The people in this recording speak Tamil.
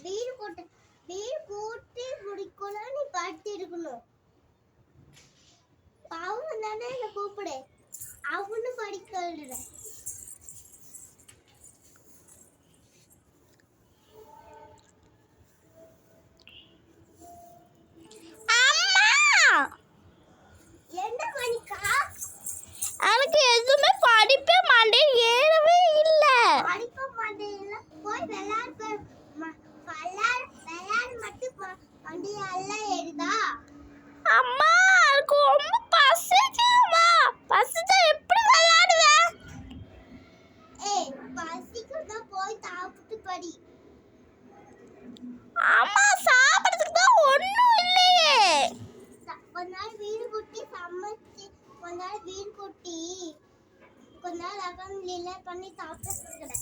வீடு கூட்டு வீடு கூட்டி முடிக்கணும். நீ படுத்து இருக்கணும். பாவம் தானே என்ன கூப்பிடு. அவனு படிக்க எழுதுறேன். என்ன மணிக்கா? எனக்கு எதுவுமே படிப்பே மாட்டேன், ஏறவே இல்லை. படிக்க மாட்டேன். போய் விளையாடு மட்டும் வண்டி எல்லாம் ஏறுதா? அம்மா எனக்கு ரொம்ப பசிக்குதுமா. பசிச்சா எப்படி விளையாடுவேன்? ஏய் பசிக்குதா போய் சாப்பிட்டு படி. அம்மா சாப்பிடுறதுக்கு தான் ஒன்றும் இல்லையே. கொஞ்ச நாள் வீடு கூட்டி சமைச்சு கொஞ்ச நாள் வீடு கூட்டி கொஞ்ச நாள் அக்கௌண்ட் பண்ணி சாப்பிட்டு